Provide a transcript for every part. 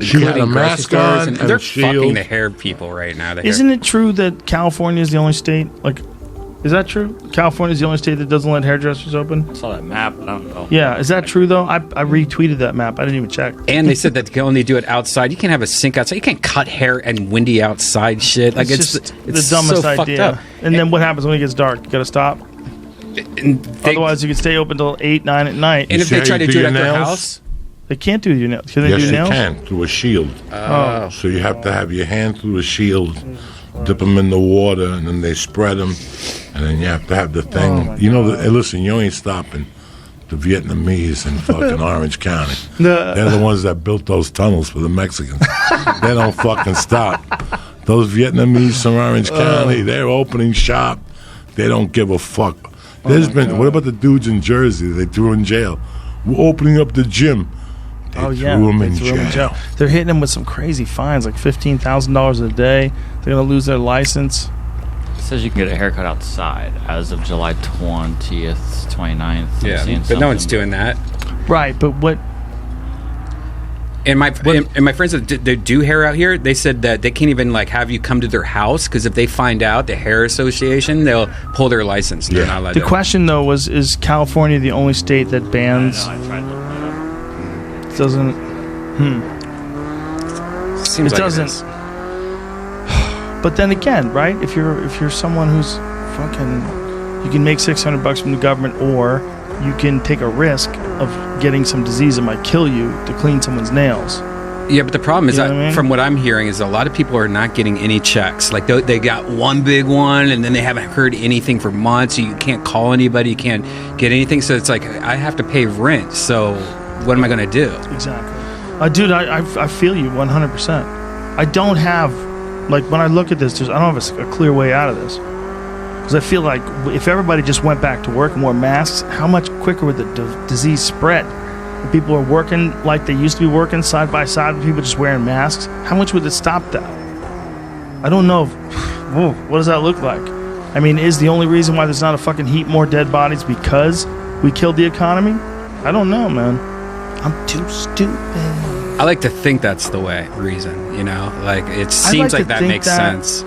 She had a mask on and they're shield. fucking the hair people right now. Isn't it true that California is the only state? Like, is that true? California is the only state that doesn't let hairdressers open. I saw that map, but I don't know. Yeah, is that true though? I retweeted that map. I didn't even check. And they said that they can only do it outside. You can't have a sink outside. You can't cut hair and windy outside shit. Like it's just the it's dumbest so idea. fucked up. And then what happens when it gets dark? You got to stop. Otherwise, you can stay open till 8, 9 at night. And if they try to do it at their nails? house, they can't do your nails. Can they Yes, do you nails? can through a shield. Oh. So you have to have your hand through a shield, dip them in the water, and then they spread them, and then you have to have the thing. my You know, hey, listen, you ain't stopping the Vietnamese in fucking Orange County. They're the ones that built those tunnels for the Mexicans. They don't fucking stop. Those Vietnamese from Orange County, they're opening shop. They don't give a fuck. There's been, what about the dudes in Jersey they threw in jail? We're opening up the gym. They Oh yeah, threw 'em they in threw 'em in jail. jail. They're hitting them with some crazy fines, like $15,000 a day. They're gonna lose their license. It says you can get a haircut outside as of July 20th, 29th. I'm yeah, seeing but no one's something. doing that. Right, but what? And my friends that do hair out here, they said that they can't even like have you come to their house because if they find out the hair association, they'll pull their license. They're not allowed The to. question though was: is California the only state that bans? I tried looking it up. Doesn't? Seems It like doesn't. is. But then again, right? If you're someone who's fucking, you can make $600 from the government, or you can take a risk of getting some disease that might kill you to clean someone's nails. Yeah, but the problem is You know that what I mean? from what I'm hearing is a lot of people are not getting any checks. Like they got one big one and then they haven't heard anything for months. You can't call anybody. You can't get anything. So it's like I have to pay rent. So what am I going to do? Exactly. Dude, I feel you 100%. I don't have, like, when I look at this, I don't have a clear way out of this. Because I feel like if everybody just went back to work and wore masks, how much quicker would the disease spread? If people are working like they used to be working side by side with people just wearing masks, how much would it stop that? I don't know. What does that look like? I mean, is the only reason why there's not a fucking heap more dead bodies because we killed the economy? I don't know, man. I'm too stupid. I like to think that's the reason, you know? Like it seems like like to that think makes that- sense.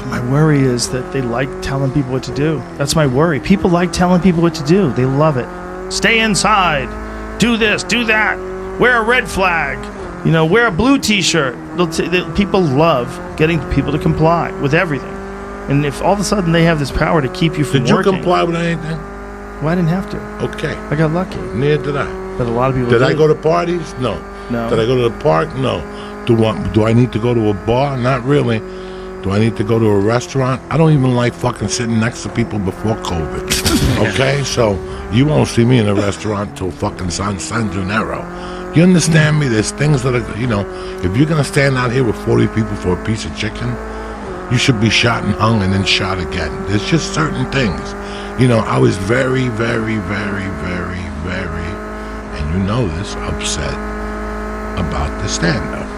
My worry is that they like telling people what to do. That's my worry. People like telling people what to do. They love it. Stay inside. Do this, do that. Wear a red flag. You know, wear a blue t-shirt. People love getting people to comply with everything. And if all of a sudden they have this power to keep you from Did you working, comply with anything? well, I didn't have to. Okay. I got lucky. Neither did I. But a lot of people Did I did. go to parties? No. No. Did I go to the park? No. Do I need to go to a bar? Not really. Do I need to go to a restaurant? I don't even like fucking sitting next to people before COVID. Okay? So you won't see me in a restaurant till fucking San Janeiro. You understand me? There's things that are, you know, if you're going to stand out here with 40 people for a piece of chicken, you should be shot and hung and then shot again. There's just certain things. You know, I was very, very, very, very, very, and you know this, upset about the stand-up.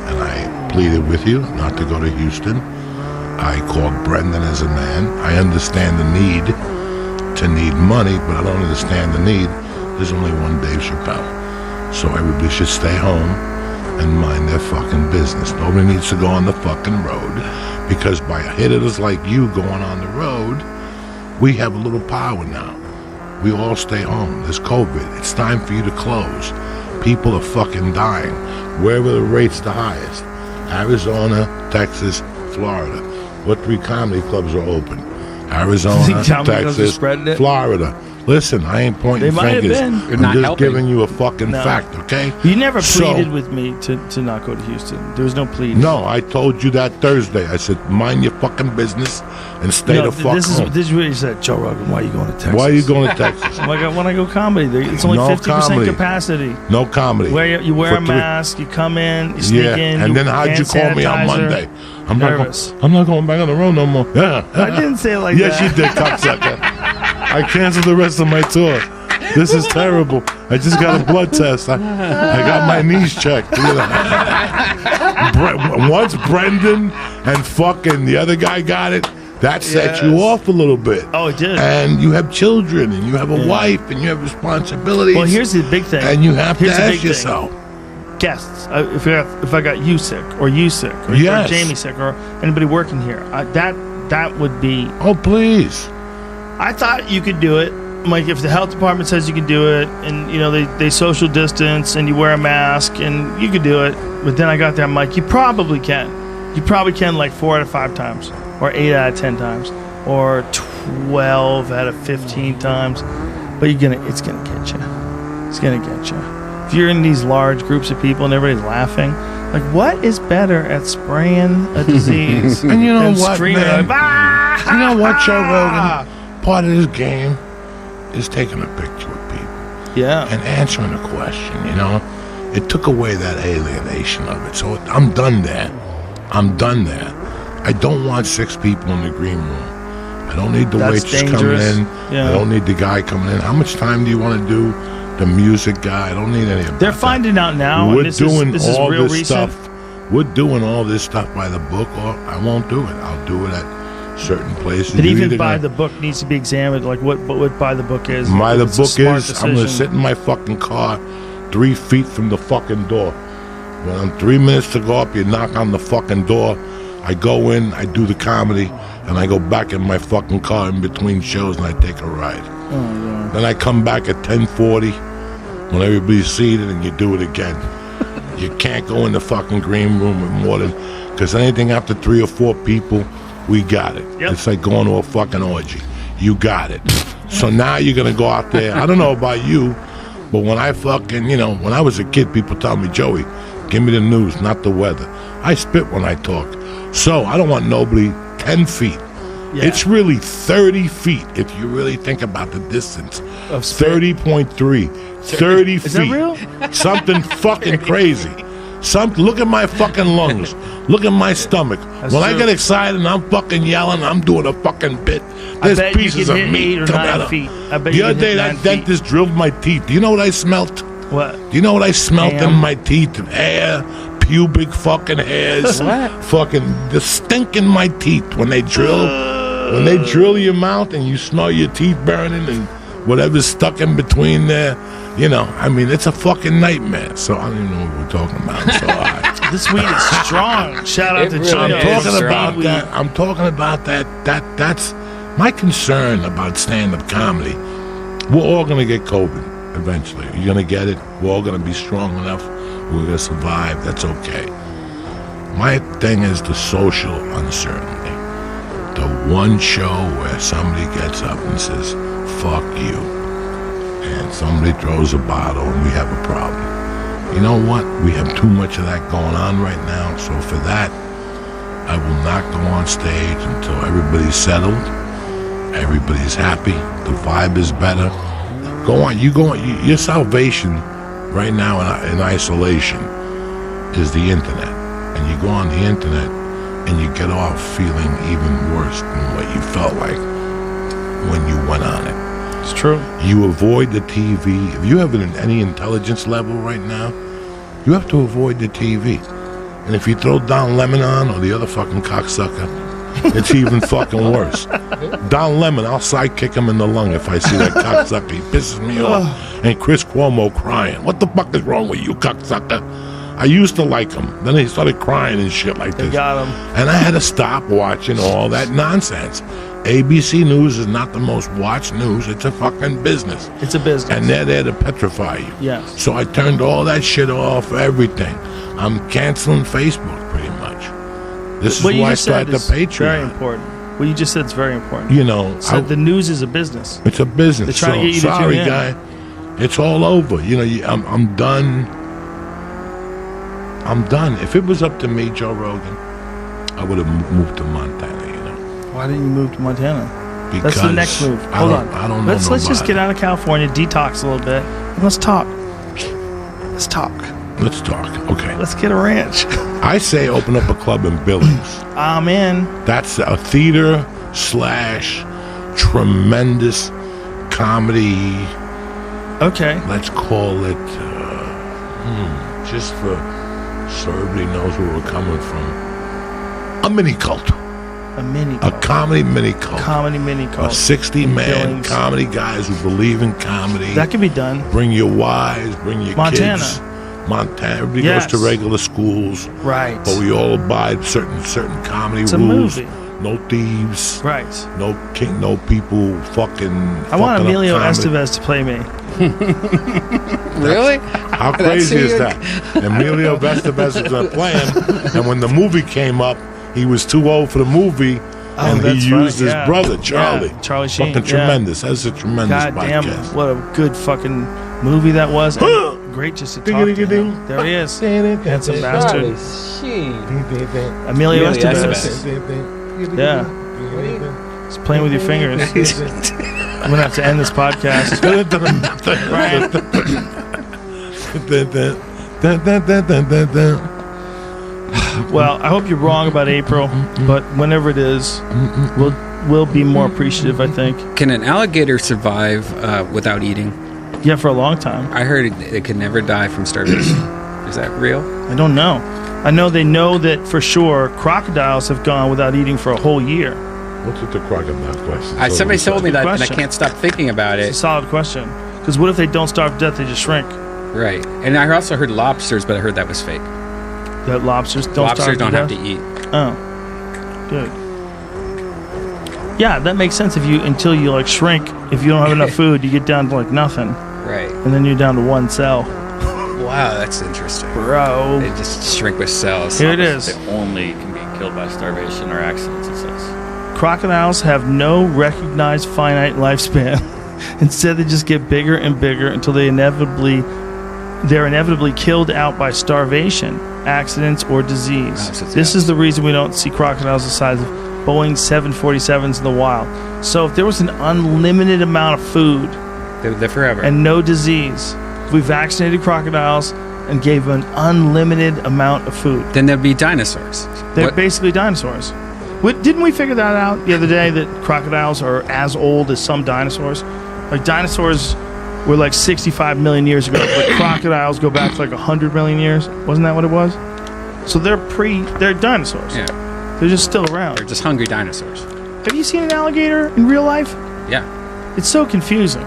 And I pleaded with you not to go to Houston. I called Brendan as a man. I understand the need to need money, but I don't understand the need. There's only one Dave Chappelle. So everybody should stay home and mind their fucking business. Nobody needs to go on the fucking road, because by hitters like you going on the road, we have a little power now. We all stay home. There's COVID. It's time for you to close. People are fucking dying. Wherever the rate's the highest. Arizona, Texas, Florida. What 3 comedy clubs are open? Arizona, You tell me because they're Texas, spreading it? Florida. Listen, I ain't pointing They might have fingers. been. You're I'm not just helping. giving you a fucking No. fact, okay? You never So- pleaded with me to not go to Houston. There was no pleading. No, I told you that Thursday. I said, mind your fucking business and stay No, the fuck this home. is what you said. Joe Rogan, why are you going to Texas? Why are you going to Texas? Like when I go comedy, it's only No 50% comedy. capacity. No comedy. You wear For a 3 mask, you come in, you sneak Yeah, in. and then how'd you call me on Monday? I'm Nervous. not going back on the road no more. Yeah. I didn't say it like yes, that. you did, cocksucker. I canceled the rest of my tour. This is terrible. I just got a blood test. I got my knees checked. Once Brendan and fucking the other guy got it, that set you off a little bit. Oh, it did. And you have children, and you have a wife, and you have responsibilities. Well, here's the big thing. And you have Here's to the ask big thing. yourself. guests. If I got you sick, or you sick, or Jamie sick, or anybody working here, that would be. Oh, please. I thought you could do it. Like, if the health department says you can do it, and they social distance, and you wear a mask, and you could do it. But then I got there, I'm like, you probably can. You probably can, like 4 out of 5 times, or 8 out of 10 times, or 12 out of 15 times. But it's gonna get you. It's gonna get you. If you're in these large groups of people and everybody's laughing, like, what is better at spraying a disease? And you know what, screaming man? like, You know what, Joe Rogan? Part of this game is taking a picture of people. Yeah. And answering a question, It took away that alienation of it. So I'm done there. I don't want 6 people in the green room. I don't need the waitress coming in. Yeah. I don't need the guy coming in. How much time do you want to do? The music guy. I don't need any of that. They're finding out now. We're this doing is all real this recent. stuff. We're doing all this stuff by the book, or I won't do it. I'll do it at certain places. But You're even either by gonna- the book needs to be examined. Like what by the book is. My the It's a book smart is I'm gonna decision. sit in my fucking car 3 feet from the fucking door. When I'm 3 minutes to go up, you knock on the fucking door. I go in, I do the comedy, and I go back in my fucking car in between shows and I take a ride. Then I come back at 10:40 when everybody's seated and you do it again. You can't go in the fucking green room with more than, because anything after 3 or 4 people, we got it. Yep. It's like going to a fucking orgy. You got it. So now you're going to go out there. I don't know about you, but when I fucking, when I was a kid, people tell me, Joey, give me the news, not the weather. I spit when I talk. So I don't want nobody 10 feet. Yeah. It's really 30 feet if you really think about the distance. Of spit. 30.3. 30 feet. Is that real? Something fucking crazy. Look at my fucking lungs. Look at my stomach. That's when I true. get excited and I'm fucking yelling, I'm doing a fucking bit. I There's bet you pieces can of hit meat 8 or coming 9 out of feet. I bet The you other can day, hit that 9 feet. dentist drilled my teeth. Do you know what I smelt? What? Do you know what I smelt Ham? in my teeth? Hair, pubic fucking hairs. What? Fucking the stink in my teeth when they drill. When they drill your mouth and you smell your teeth burning and whatever's stuck in between there, it's a fucking nightmare. So I don't even know what we're talking about. So This weed is strong. Shout out It to really Chino. is. I'm talking strong. about that. I'm talking about that. That's my concern about stand-up comedy. We're all gonna get COVID eventually. You're gonna get it. We're all gonna be strong enough. We're gonna survive. That's okay. My thing is the social uncertainty. The one show where somebody gets up and says, "Fuck you," and somebody throws a bottle and we have a problem. You know what? We have too much of that going on right now. So for that, I will not go on stage until everybody's settled, everybody's happy, the vibe is better. Go on. Your salvation right now in isolation is the internet. And you go on the internet and you get off feeling even worse than what you felt like when you went on it. It's true. You avoid the TV. If you have any intelligence level right now, you have to avoid the TV. And if you throw Don Lemon on or the other fucking cocksucker, it's even fucking worse. Don Lemon, I'll sidekick him in the lung if I see that cocksucker. He pisses me off. And Chris Cuomo crying. What the fuck is wrong with you, cocksucker? I used to like him. Then he started crying and shit like They this. got him. And I had to stop watching all that nonsense. ABC News is not the most watched news. It's a fucking business. It's a business. And they're there to petrify you. Yes. So I turned all that shit off, everything. I'm canceling Facebook pretty much. This is What you why I just said started the is very Patreon. important. What you just said is very important. So the news is a business. it's a business. They're trying to get you to sorry, tune in. guy. It's all over. I'm done. I'm done. If it was up to me, Joe Rogan, I would have moved to Montana. Why didn't you move to Montana? Because That's the next move. I Hold don't- on. I don't know Let's just nobody. get out of California, detox a little bit, and let's talk. Let's talk. Let's talk. Okay. Let's get a ranch. I say open up a club in Billings. I'm in. That's a theater / tremendous comedy. Okay. Let's call it, just so everybody knows where we're coming from, a mini cult. A mini A cult. comedy mini cult. Comedy mini A cult. 60-man Billings. comedy guys who believe in comedy. That can be done. Bring your wives, bring your Montana. kids. Montana. Everybody Yes. goes to regular schools, Right. but we all abide certain comedy It's a rules. movie. No thieves. Right. No king. No people fucking. I want fucking up Emilio comedy. Estevez to play me. Really? How crazy who is you- that? Emilio Estevez is going to play him, and when the movie came up, he was too old for the movie, and he that's used funny, his yeah. brother Charlie. Yeah, Charlie Sheen, Fucking yeah. tremendous. That's a tremendous God damn, podcast. what a good fucking movie that was. And great just to talk to him. There he is. Handsome bastard. Emilio Emilio Estevez. Yeah. He's playing with your fingers. I'm going to have to end this podcast. Brian. Well, I hope you're wrong about April, but whenever it is, we'll be more appreciative, I think. Can an alligator survive without eating? Yeah, for a long time. I heard it could never die from starvation. Is that real? I don't know. I know they know that for sure crocodiles have gone without eating for a whole year. What's with the crocodile question? Somebody told me that, and I question. can't stop thinking about It's a it. solid question. Because what if they don't starve to death, they just shrink? Right. And I also heard lobsters, but I heard that was fake. That lobsters don't Lobsters starve don't to have death? to eat. Oh, good. Yeah, that makes sense. Until you like shrink, if you don't have enough food, you get down to like nothing, Right. and then you're down to one cell. Wow, that's interesting. Bro, They just shrink with cells. here it is. They only can be killed by starvation or accidents, it says. Crocodiles have no recognized finite lifespan. Instead, they just get bigger and bigger until they're inevitably killed out by starvation, accidents, or disease. Oh, so it's This out. is the reason we don't see crocodiles the size of Boeing 747s in the wild. So if there was an unlimited amount of food They're forever. and no disease, if we vaccinated crocodiles and gave them an unlimited amount of food, then there'd be dinosaurs. they're What- basically dinosaurs. Didn't we figure that out the other day, that crocodiles are as old as some dinosaurs? Like dinosaurs were like 65 million years ago, but crocodiles go back to like 100 million years. Wasn't that what it was? So they're dinosaurs. Yeah. They're just still around. They're just hungry dinosaurs. Have you seen an alligator in real life? Yeah. It's so confusing.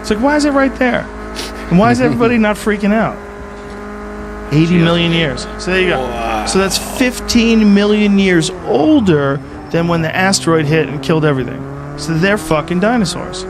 It's like, why is it right there? And why is everybody not freaking out? 80 million years. So there you go. So that's 15 million years older than when the asteroid hit and killed everything. So they're fucking dinosaurs.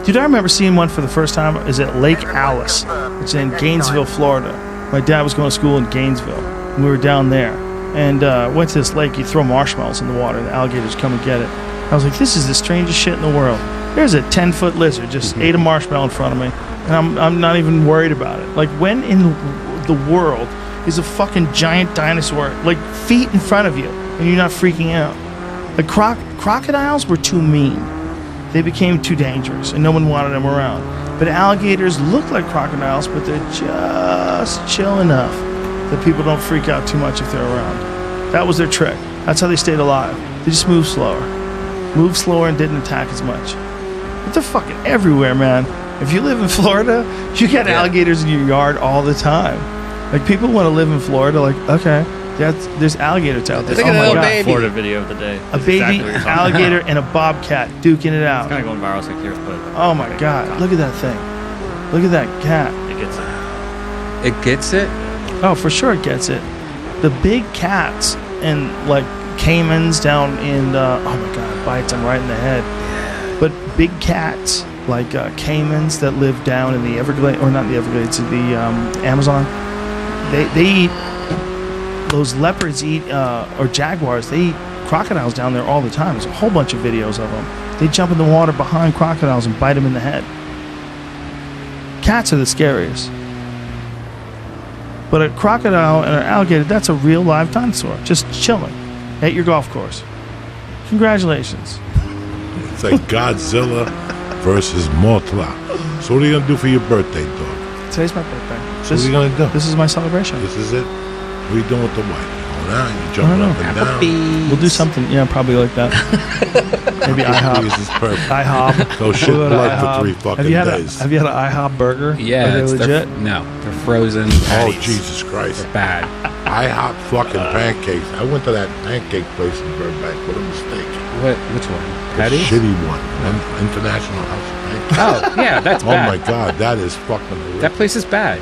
Dude, I remember seeing one for the first time. Is at Lake Alice. It's in Gainesville, Florida. My dad was going to school in Gainesville. And we were down there. And went to this lake. You throw marshmallows in the water. And the alligators come and get it. I was like, this is the strangest shit in the world. There's a 10-foot lizard just ate a marshmallow in front of me. And I'm not even worried about it. Like, when in the world is a fucking giant dinosaur, like, feet in front of you, and you're not freaking out? Like, crocodiles were too mean. They became too dangerous, and no one wanted them around. But alligators look like crocodiles, but they're just chill enough that people don't freak out too much if they're around. That was their trick. That's how they stayed alive. They just moved slower. Moved slower and didn't attack as much. But they're fucking everywhere, man. If you live in Florida, you got alligators in your yard all the time. Like, people want to live in Florida, like, okay, there's alligators out there. Look at Oh the my little God. baby. Florida video of the day. A That's baby exactly what you're talking alligator about. and a bobcat duking it out. It's kind of going viral, so I can't put it. Oh my God, look at that thing. Look at that cat. It gets it. It gets it? Oh, for sure it gets it. The big cats and like caimans down in, oh my God, bites them right in the head. But big cats, like caimans that live down in the Everglades, or not the Everglades, the Amazon, they eat, those leopards eat, or jaguars, they eat crocodiles down there all the time. There's a whole bunch of videos of them. They jump in the water behind crocodiles and bite them in the head. Cats are the scariest. But a crocodile and an alligator, that's a real live dinosaur, just chilling at your golf course. Congratulations. It's like Godzilla versus Mothra. So what are you gonna do for your birthday, dog? Today's my birthday. So what are you gonna do? This is my celebration. This is it. What are you doing with the wife? You going out? You jumping I up don't and down? We'll do something, yeah, probably like that. Maybe IHOP. This is perfect. IHOP. Go shit We'll go to blood for IHOP. 3 fucking have you had days. Have you had an IHOP burger? Yeah. Are they it's- legit? No, they're frozen. Oh, patties. Jesus Christ. Bad. IHOP fucking pancakes. I went to that pancake place in Burbank. What a mistake. Which one? The Patties? shitty one. International House of Pancakes. Oh, yeah, that's Oh bad. my God, that is fucking That horrific. place is bad.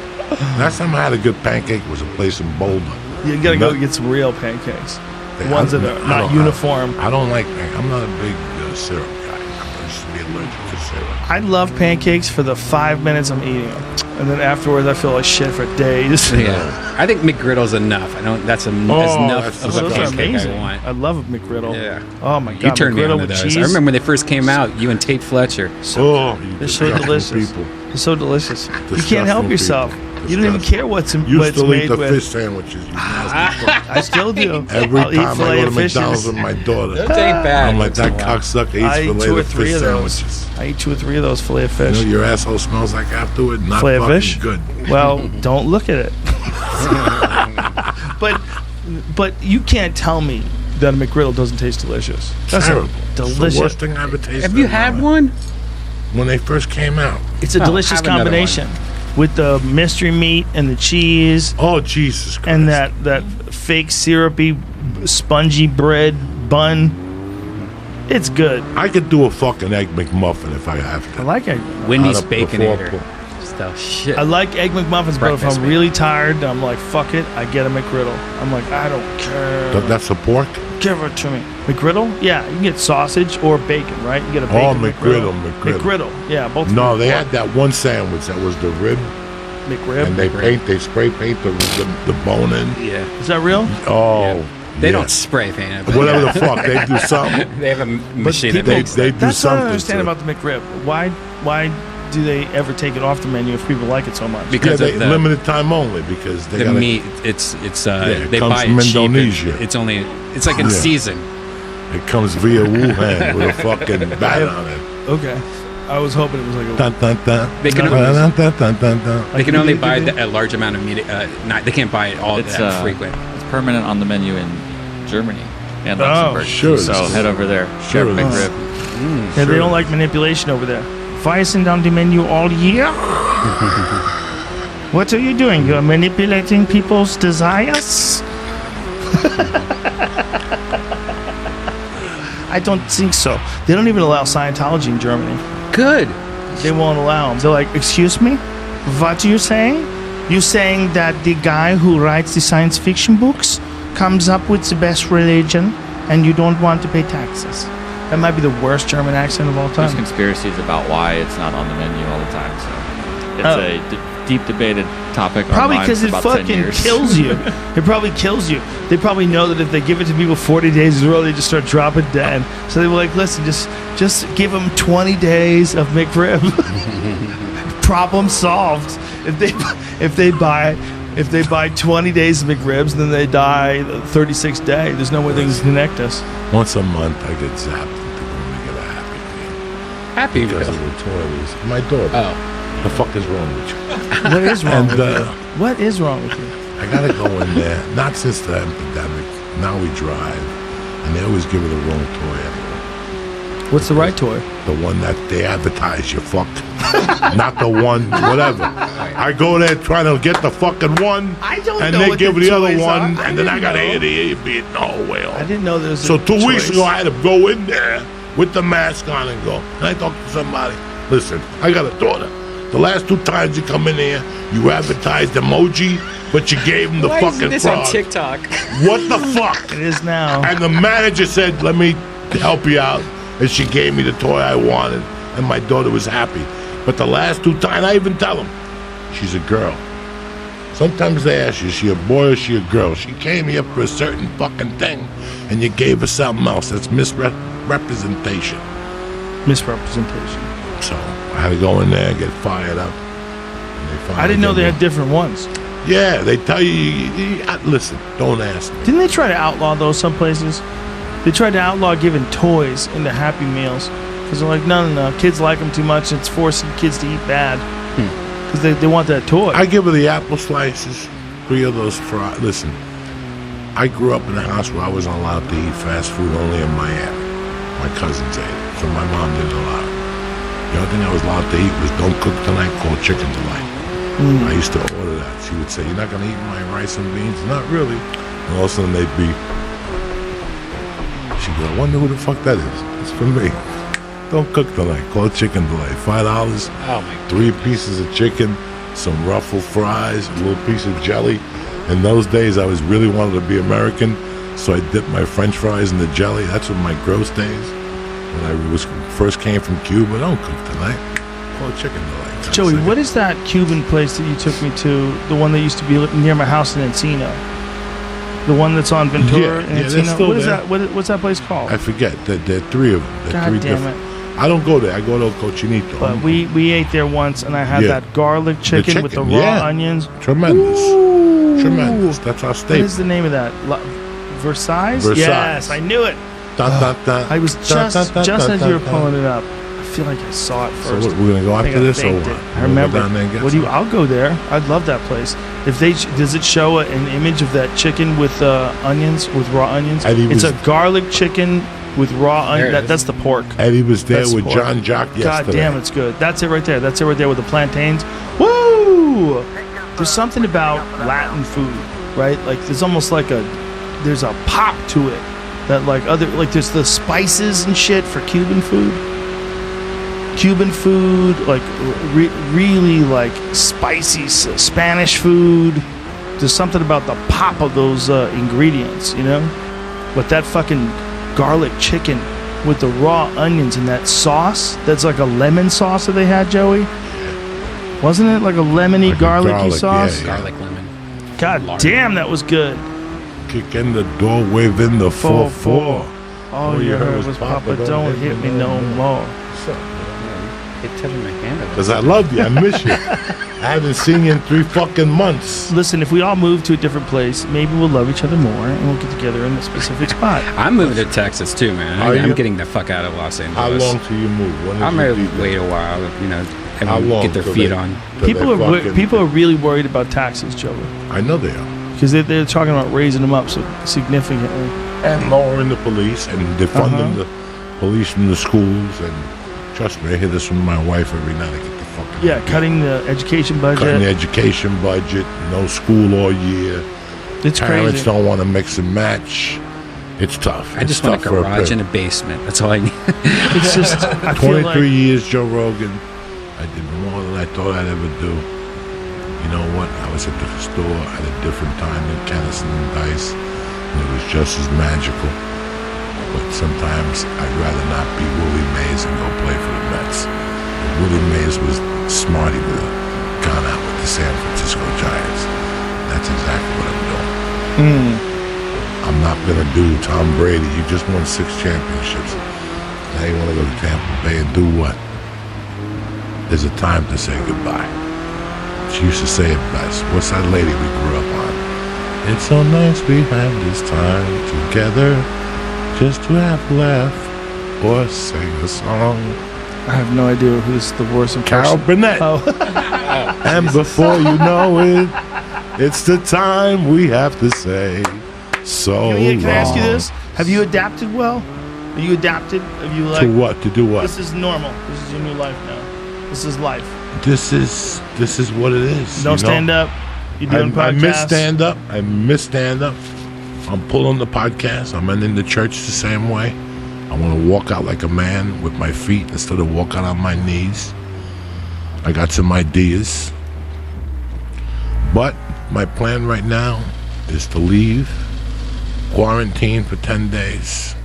Last time I had a good pancake was a place in Boulder. You gotta go No. get some real pancakes. They- Ones I- that are I not don't- uniform. I don't like. I'm not a big syrup guy. I used to be allergic to syrup. I love pancakes for the 5 minutes I'm eating them, and then afterwards I feel like shit for days. Yeah, I think McGriddle's enough. I don't. That's enough that's of Those a are pancake amazing. I want. I love a McGriddle. Yeah. Oh my god. You turned me McGriddle on to with those. cheese. I remember when they first came out. You and Tate Fletcher. You They're so disgusting delicious. People. It's so delicious. You Disgusting can't help people. yourself. You don't even Disgusting. care what's in, You what it's still eat made the with. fish sandwiches. You nasty fuck. I still do. Every I'll eat time I filet go to of fishes. McDonald's with my daughter, Don't take back. I'm like, that once in a while. cocksucker I eats eat filet 2 or of 3 fish of those. sandwiches. I eat 2 or 3 of those filet of You fish. know, your asshole smells like afterward. Not Filet of fucking fish? good. Well, don't look at it. but you can't tell me that a McGriddle doesn't taste delicious. That's Terrible. It's delicious. the worst thing I ever tasted. Have you in my had life. one? When they first came out. It's a Oh, delicious have another combination with the mystery meat and the cheese Oh, Jesus Christ. and that fake syrupy, spongy bread bun. It's good. I could do a fucking egg McMuffin if I have to. I like egg. Wendy's Out of the Baconator. four- Stuff. Shit. I like egg McMuffins, but if Breakfast I'm meat. really tired, I'm like, fuck it, I get a McGriddle. I'm like, I don't care. That's a pork? Give it to me. McGriddle? Yeah, you can get sausage or bacon, right? You get a Oh, bacon McGriddle. McGriddle. Yeah, both. No, they had that one sandwich that was the rib, McRib. and they spray paint the bone in. Yeah. Is that real? Oh, They yeah. don't spray paint it. but Whatever the fuck, they do something. They have a machine that They, makes they that. do That's what I something. don't understand to it. about the McRib. Why do they ever take it off the menu if people like it so much? Yeah, Because they of the, limited time only because they the gotta, meat. It's it they comes buy from it cheap. Indonesia. It's only it's like in Yeah. season. It comes via Wuhan with a fucking bat on it. Okay. I was hoping it was like a. Dun, dun, dun. They can- Dun, dun, dun, dun, dun, dun. They can you only need buy to do- a large amount of meat. They can't buy it all It's that frequent. It's permanent on the menu in Germany and Oh, Luxembourg. sure. So head over there. Sure Get a it is. McRib. Yeah, Sure. they don't like manipulation over there. Why isn't on the menu all year? What are you doing? You're manipulating people's desires? I don't think so. They don't even allow Scientology in Germany. Good. They won't allow them. They're like, excuse me? What are you saying? You saying that the guy who writes the science fiction books comes up with the best religion and you don't want to pay taxes? That might be the worst German accent of all There's time. conspiracies about why it's not on the menu all the time. So it's Oh. a deep debated topic. Probably online because for it about 10 fucking years. kills you. It probably kills you. They probably know that if they give it to people 40 days in a row, they just start dropping dead. So they were like, listen, just give them 20 days of McRib. Problem solved. If they buy 20 days of McRibs and then they die the 36th day, there's no way they can connect us. Once a month, I get zapped into going to get a Happy Meal Happy because of Meal. the toys. My daughter. Oh, The fuck is wrong with you? What is wrong And, with you? uh, What is wrong with you? I gotta go in there. Not since the epidemic. Now we drive, and they always give her the wrong toy. Anyway. What's the right toy? The one that they advertise, you fuck. Not the one, whatever. I go there trying to get the fucking one, I don't and know they what give the the other toys one, are. and then I didn't got know. A beat. No way. I didn't know there was So a 2 weeks choice. ago, I had to go in there with the mask on and go. And I talked to somebody. Listen, I got a daughter. The last 2 times you come in here, you advertised emoji, but you gave him the why fucking isn't this frog. on TikTok? What the fuck? It is now. And the manager said, let me help you out. And she gave me the toy I wanted. And my daughter was happy. But the last 2 times, I even tell them, she's a girl. Sometimes they ask you, is she a boy or is she a girl? She came here for a certain fucking thing, and you gave her something else. That's misrepresentation. Misrepresentation. So I had to go in there and get fired up. And they finally I didn't know gave they me- had different ones. Yeah, they tell you, listen, don't ask me. Didn't they try to outlaw those some places? They tried to outlaw giving toys in the Happy Meals because they're like, no, kids like them too much. It's forcing kids to eat bad because they want that toy. I give her the apple slices, 3 of those fries. Listen, I grew up in a house where I wasn't allowed to eat fast food only in Miami. My cousins ate it, so my mom didn't allow it. The only thing I was allowed to eat was don't cook tonight, call chicken delight. I used to order that. She would say, you're not going to eat my rice and beans? Not really. And all of a sudden they'd be, she'd go, I wonder who the fuck that is. It's for me. Don't cook tonight, call chicken delight. $5, Oh my. 3 pieces of chicken, some ruffled fries, a little piece of jelly. In those days, I was really wanted to be American, so I dipped my French fries in the jelly. That's what my gross days. When I first came from Cuba, don't cook tonight. Oh, chicken delight. Joey, what is that Cuban place that you took me to? The one that used to be near my house in Encino. The one that's on Ventura and they're Encino. still What is there. that? What's that place called? I forget. There are three of them. There are God three damn different. it. I don't go there. I go to Cochinito. But we ate there once, and I had Yeah. that garlic chicken with the chicken, raw yeah. onions. Tremendous. Ooh. Tremendous. That's our What staple. is the name of that? Versailles? Versailles. Yes, I knew it. Dun, dun, dun. I was Dun, just dun, dun, as dun, you were dun, pulling it up. I feel like I saw it So first. what, we're gonna go I think after I this, or faked what? it. I We'll remember. Go down there and get What do you? some? I'll go there. I'd love that place. If they does it show an image of that chicken with onions, with raw onions? Eddie It's was- a garlic chicken with raw There onions. it is. That's the pork. Eddie was there That's with pork. John Jock God yesterday. damn, it's good. That's it right there. That's it right there with the plantains. Woo! There's something about Latin food, right? Like there's almost like there's a pop to it that like there's the spices and shit for Cuban food. Cuban food, like really like spicy Spanish food. There's something about the pop of those ingredients, you know? But that fucking garlic chicken with the raw onions and that sauce, that's like a lemon sauce that they had, Joey. Wasn't it like a lemony, Like a garlicky garlic, sauce? yeah. Garlic lemon. God damn, that was good. Kick in the door, waving the 4-4. All you heard was Papa, don't hit me no more. It touching my hand. Because I love you. I miss you. I haven't seen you in 3 fucking months. Listen, if we all move to a different place, maybe we'll love each other more and we'll get together in a specific spot. I'm moving to Texas too, man. Are I'm you? getting the fuck out of Los Angeles. How long till you move? When I'm did ready you to leave? wait a while. You know, How everyone long get their till feet they- on. till People they are fucking- people are really worried about taxes, Joey, I know they are. because they're talking about raising them up so significantly. And lowering the police and defunding Uh-huh. the police from the schools. And trust me, I hear this from my wife every night. I get the fucking Yeah, cutting the education budget. Cutting the education budget, no school all year. It's Parents crazy. don't want to mix and match. It's tough. I It's just want a tough for garage parent. and a basement. That's all I need. It's just I feel 23 like years, Joe Rogan. I did more than I thought I'd ever do. You know what? I was at the store at a different time than Kennison and Dice, and it was just as magical. But sometimes I'd rather not be Willie Mays and go play for the Mets. If Willie Mays was smart, he would have gone out with the San Francisco Giants. That's exactly what I'm doing. I'm not going to do Tom Brady. You just won 6 championships. Now you want to go to Tampa Bay and do what? There's a time to say goodbye. She used to say it best. What's that lady we grew up on? It's so nice we have this time together just to have a laugh or sing a song. I have no idea who this is the worst Carol impression. Burnett. Oh, And before you know it, it's the time we have to say so can I ask you long. this? Have you adapted well? Are you adapted? Have you like To what? To do what? this is normal? This is your new life now. This is life. This is what it is. No stand up. You're doing I podcasts. miss stand up. I miss stand up. I'm pulling the podcast. I'm ending the church the same way. I want to walk out like a man with my feet instead of walk out on my knees. I got some ideas. But my plan right now is to leave, quarantine for 10 days,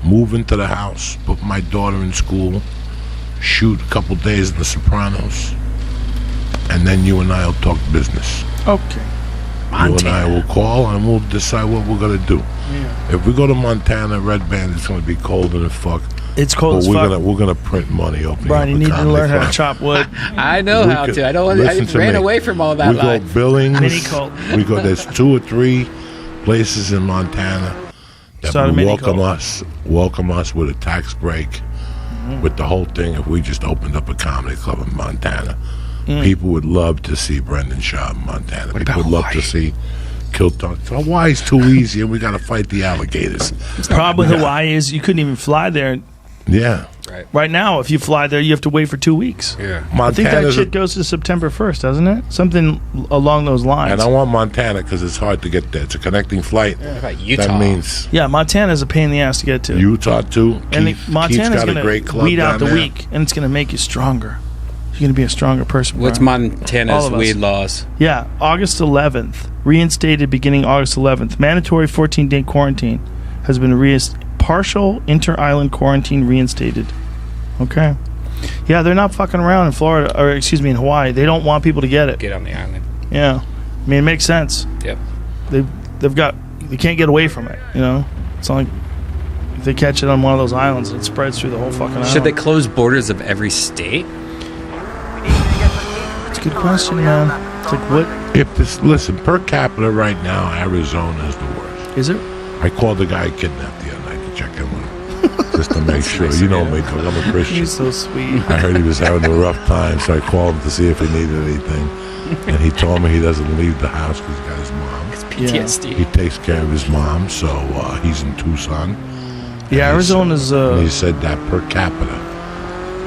move into the house, put my daughter in school, shoot a couple days in The Sopranos, and then you and I will talk business. Okay. You and I will call and we'll decide what we're gonna do. If we go to Montana, Red Band, it's gonna be cold and fuck. It's cold But as we're fuck. gonna print money opening Brian, you up a need to comedy learn how to club. chop wood. I know We how could- to. I don't. I listen to ran me. away from all that We go life. Billings. Mini cult. We go. There's 2 or 3 places in Montana that Start a will mini welcome cult. welcome us with a tax break, with the whole thing. If we just opened up a comedy club in Montana, people would love to see Brendan Shaw in Montana. People about would love to Hawaii? see Kilton. Hawaii's too easy, and we got to fight the alligators. Problem with Hawaii is you couldn't even fly there. Yeah, Right now, if you fly there, you have to wait for 2 weeks. Yeah. I think that Montana's shit goes to September 1st, doesn't it? Something along those lines. and I want Montana because it's hard to get there. It's a connecting flight. What about Utah? That means Yeah, Montana's a pain in the ass to get to. Utah too. and Keith, Montana's Keith's got going a great to club weed out down the there. weak, and it's going to make you stronger. You're going to be a stronger person. What's Brian. All Montana's of us. weed laws? Yeah, August 11th. Reinstated beginning August 11th. Mandatory 14-day quarantine has been partial inter-island quarantine reinstated. Okay. Yeah, they're not fucking around in Florida, or excuse me, in Hawaii. They don't want people to get it. Get on the island. Yeah. I mean, it makes sense. Yep. They can't get away from it, you know? It's not like if they catch it on one of those islands, it spreads through the whole fucking island. Should they close borders of every state? It's a good question, man. It's like, what If this, listen, per capita right now, Arizona is the worst. is it? I called the guy I kidnapped the other night to check in with him, just to make sure. You know me, dog. I'm a Christian. He's so sweet. I heard he was having a rough time, so I called him to see if he needed anything. And he told me he doesn't leave the house because he's got his mom. It's PTSD. He takes care of his mom, so he's in Tucson. Yeah, Arizona's. And he said that per capita,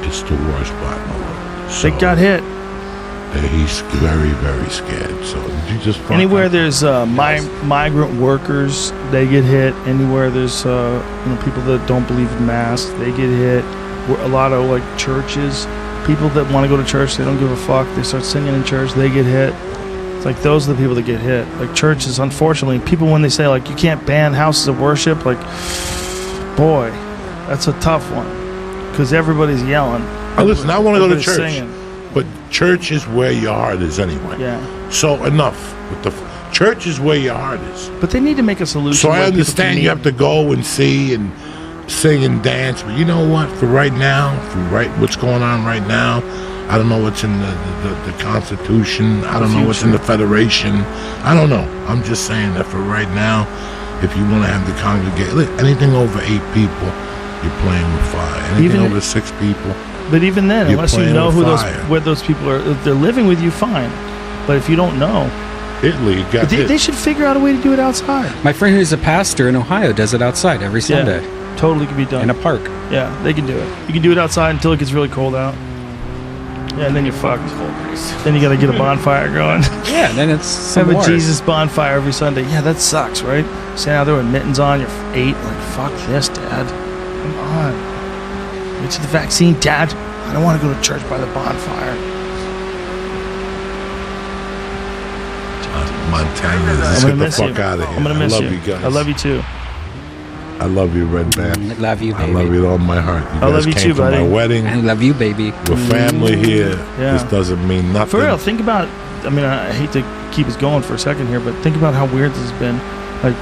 it's the worst spot in the world. So They got hit. He's very, very scared. So did you just fuck Anywhere up? there's migrant workers, they get hit. Anywhere there's people that don't believe in masks, they get hit. A lot of like churches, people that want to go to church, they don't give a fuck. They start singing in church, they get hit. It's like those are the people that get hit. Like churches, unfortunately, people when they say like you can't ban houses of worship, like boy, that's a tough one because everybody's yelling. Listen, I want to go to Everybody's church, singing. but church is where your heart is anyway. Yeah, So enough with the church is where your heart is. but they need to make a solution. So I where people understand can you meet. have to go and see and sing and dance, but you know what? For right now, what's going on right now, I don't know what's in the Constitution. I don't know what's in the Federation. I don't know. I'm just saying that for right now, if you want to have the congregation, anything over 8 people, you're playing with fire. Anything Even- over 6 people, But even then, You're unless you playing know with who those fire. where those people are, if they're living with you, fine. But if you don't know, Italy got but hit. they should figure out a way to do it outside. My friend who's a pastor in Ohio does it outside every Sunday Yeah, totally can be done. in a park. Yeah, they can do it. You can do it outside until it gets really cold out. Yeah, and then you're fucked. Then you got to get a bonfire going. Yeah, then it's some Have a more. Jesus bonfire every Sunday. Yeah, that sucks, right? Stand out there with mittens on, you're 8, like fuck this, Dad. Come on, get to the vaccine, Dad. I don't want to go to church by the bonfire. Montana, I'm let's gonna get the miss you. fuck out of here. I'm gonna miss I love you. you guys. I love you too. I love you, Red Man. Love you, I baby. love you with all my heart. You I guys love you came too, to my buddy. wedding. I love you, baby. We're family here. Yeah. This doesn't mean nothing. For real, think about. I mean, I hate to keep us going for a second here, but think about how weird this has been. Like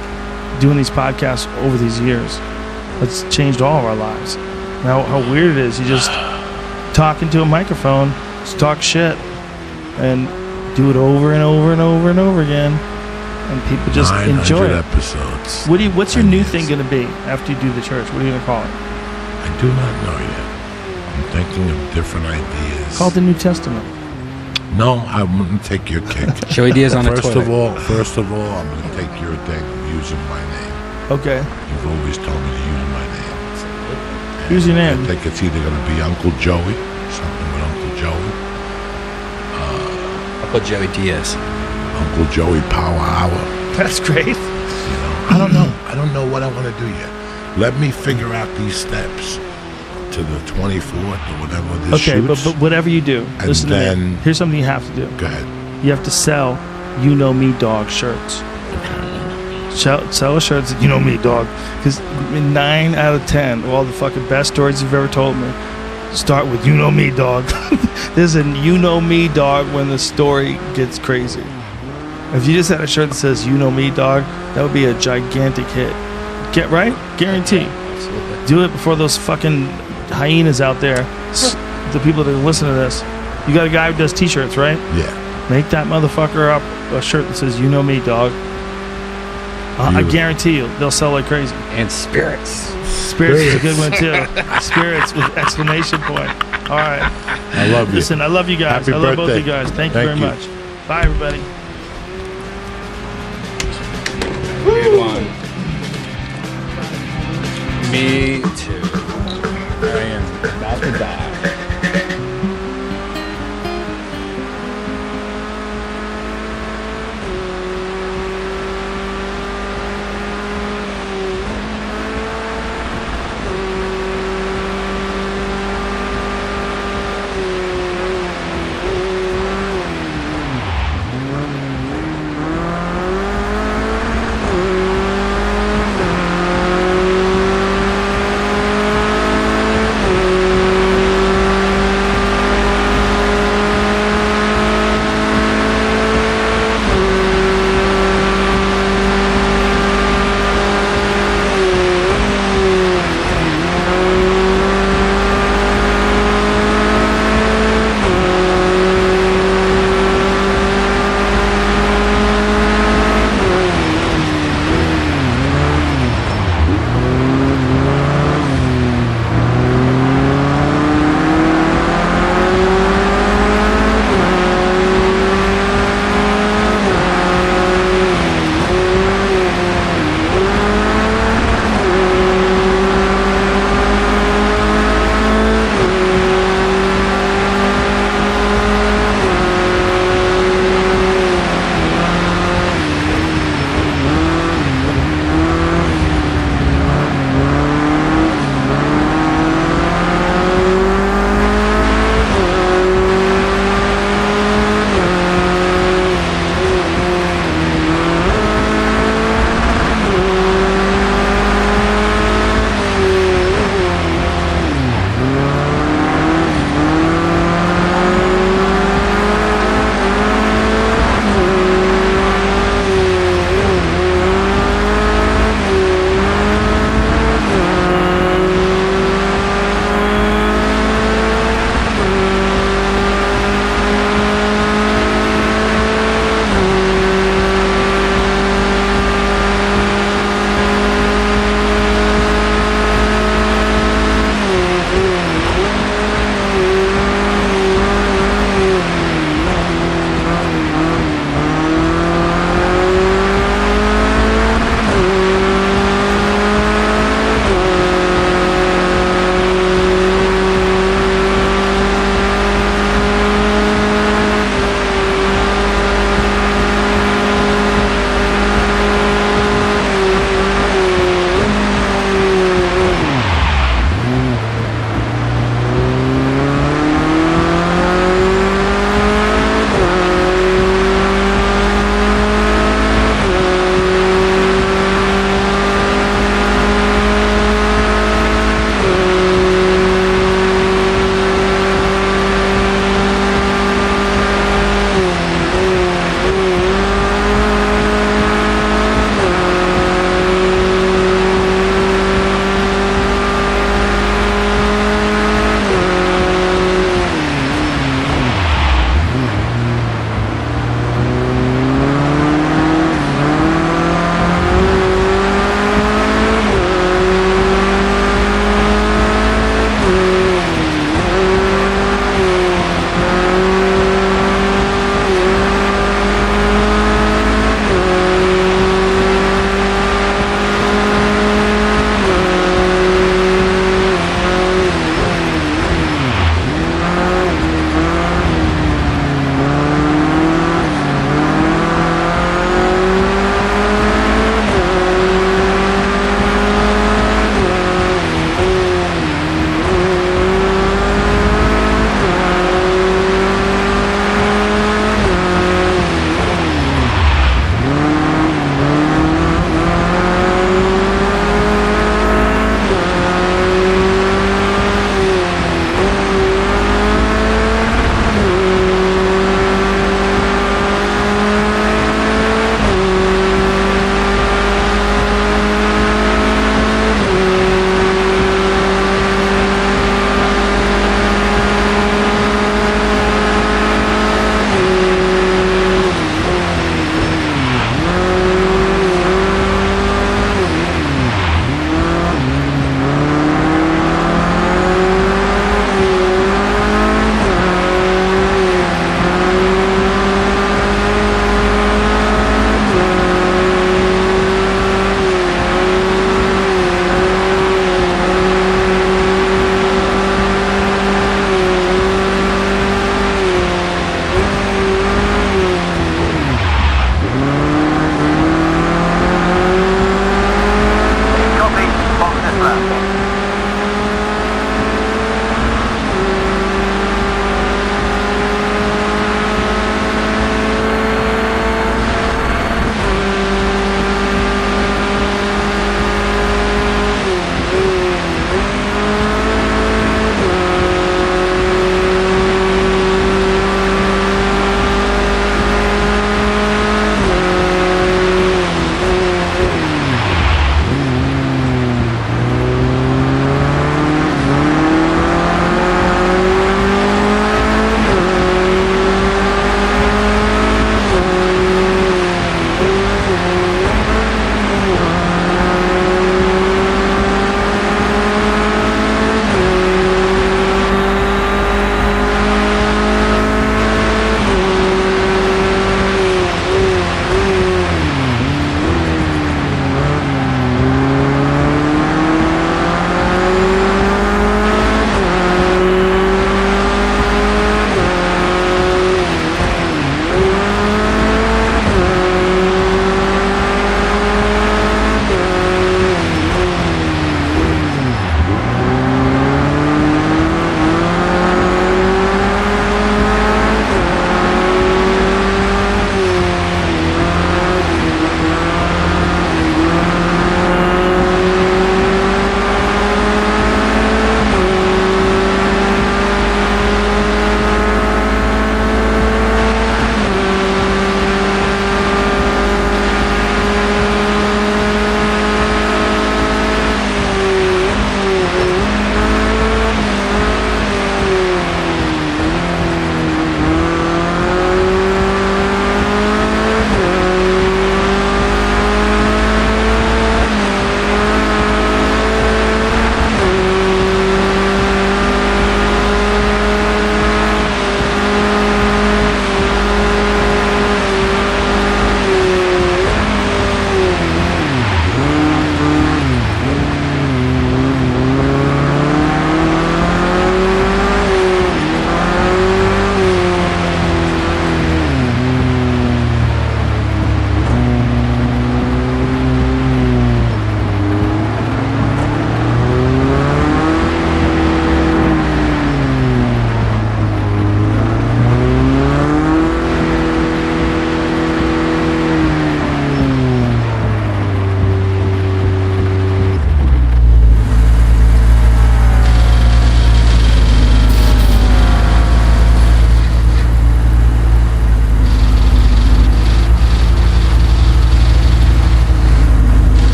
doing these podcasts over these years, it's changed all of our lives. How weird it is. You just talk into a microphone, just talk shit, and do it over and over and over and over again, and people just 900 enjoy it. episodes. What's your 10 new years. thing going to be after you do the church? What are you going to call it? I do not know yet. I'm thinking of different ideas. Call it the New Testament. No, I wouldn't take your kick. Show ideas on the First toilet. of all, I'm going to take your thing of using my name. Okay. You've always told me to use my name. Use your name. I think it's either going to be Uncle Joey, something with Uncle Joey, Uncle Joey Diaz. Uncle Joey Power Hour. That's great. You know, I don't know. I don't know what I want to do yet. Let me figure out these steps to the 24th or whatever this Okay, shoots. but whatever you do, And listen to me. then- Here's something you have to do. Go ahead. You have to sell "You Know Me, Dog" shirts. Sell a shirt that "You Know Me, Dog," because 9 out of 10 of all the fucking best stories you've ever told me start with "You Know Me, Dog." There's a "You Know Me, Dog" when the story gets crazy. If you just had a shirt that says "You Know Me, Dog," that would be a gigantic hit. Get right? Guarantee. Absolutely. Do it before those fucking hyenas out there, the people that listen to this. You got a guy who does t-shirts, right? Yeah. Make that motherfucker up a shirt that says "You Know Me, Dog." I guarantee you, they'll sell like crazy. And spirits. Spirits is a good one too. Spirits with exclamation point. All right. I love you. Listen, I love you guys. Happy I love both birthday. you guys. Thank you Thank very you. much. Bye, everybody. Good one. Me too. I am about to die.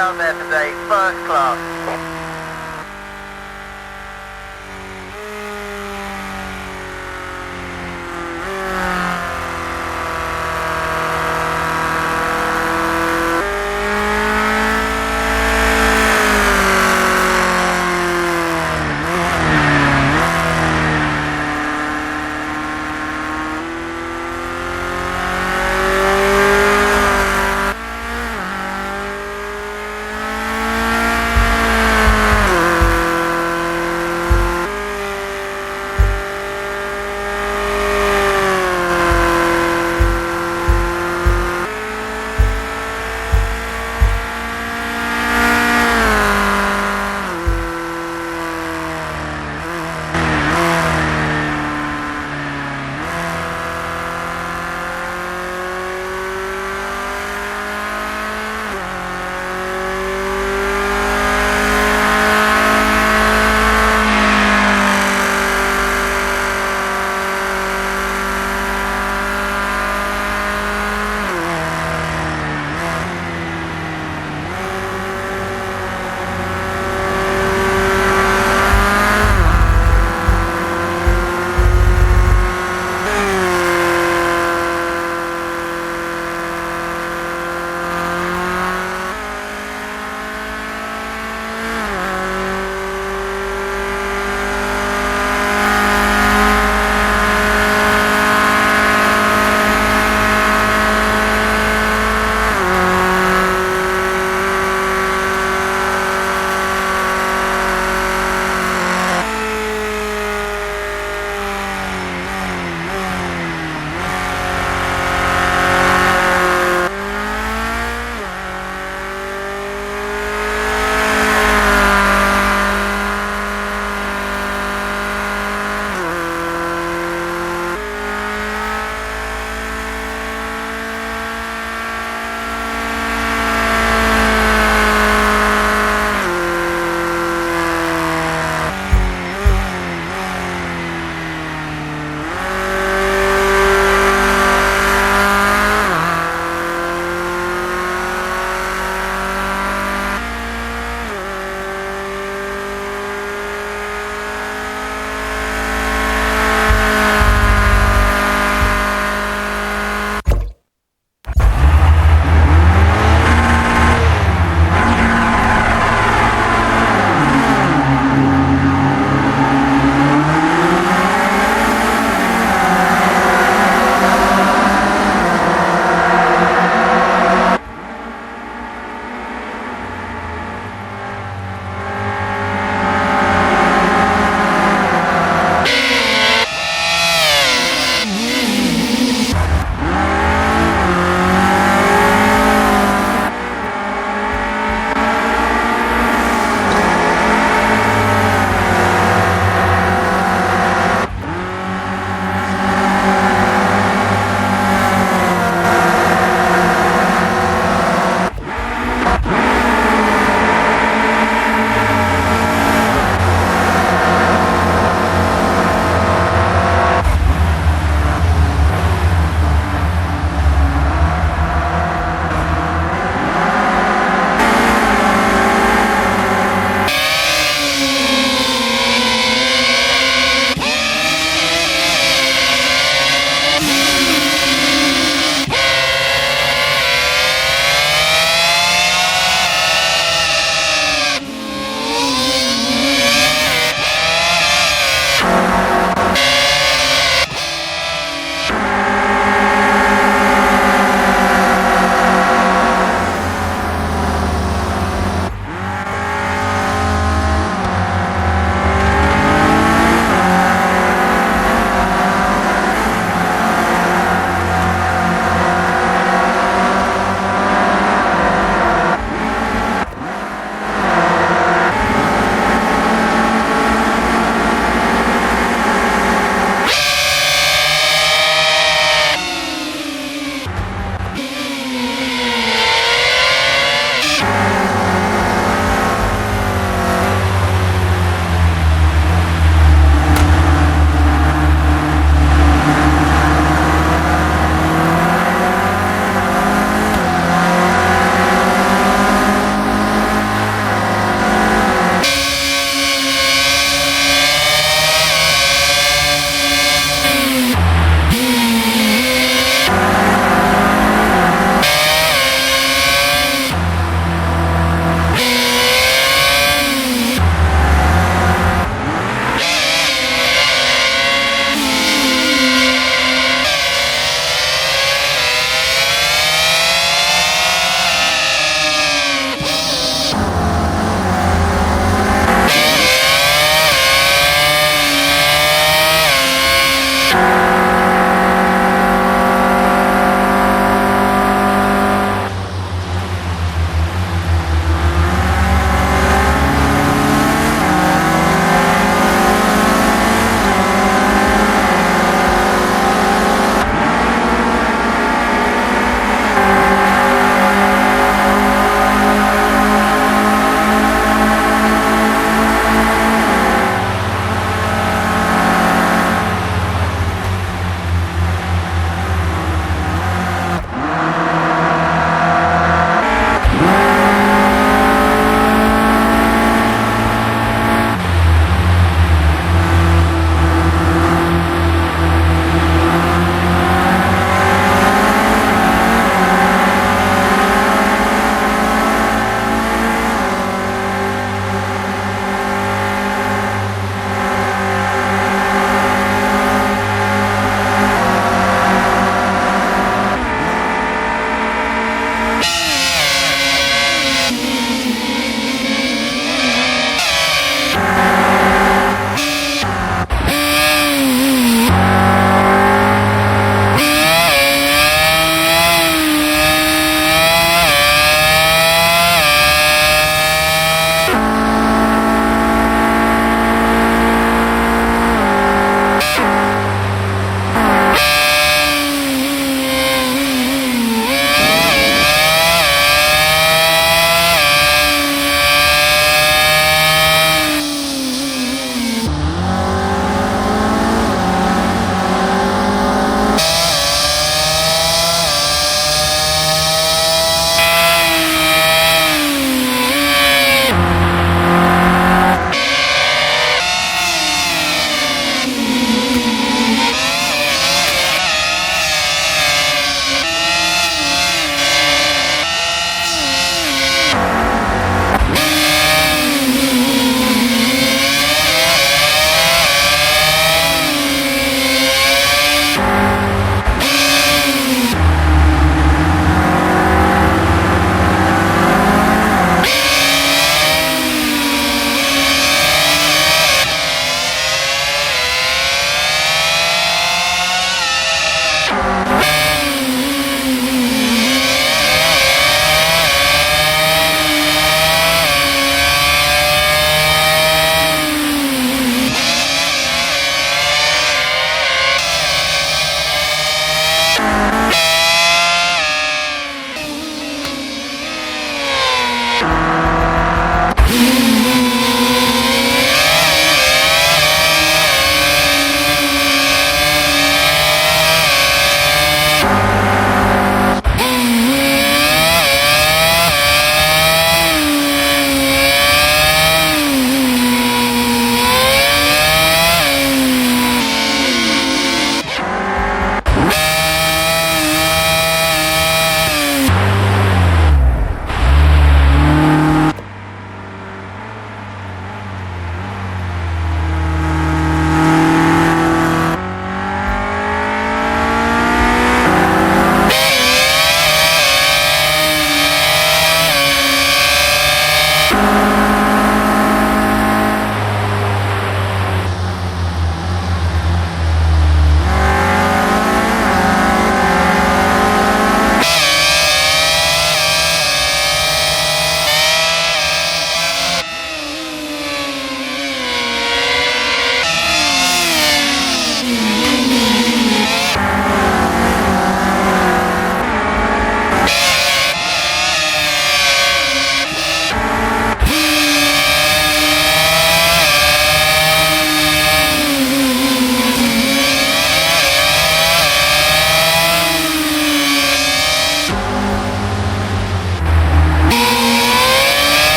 down there today, first class.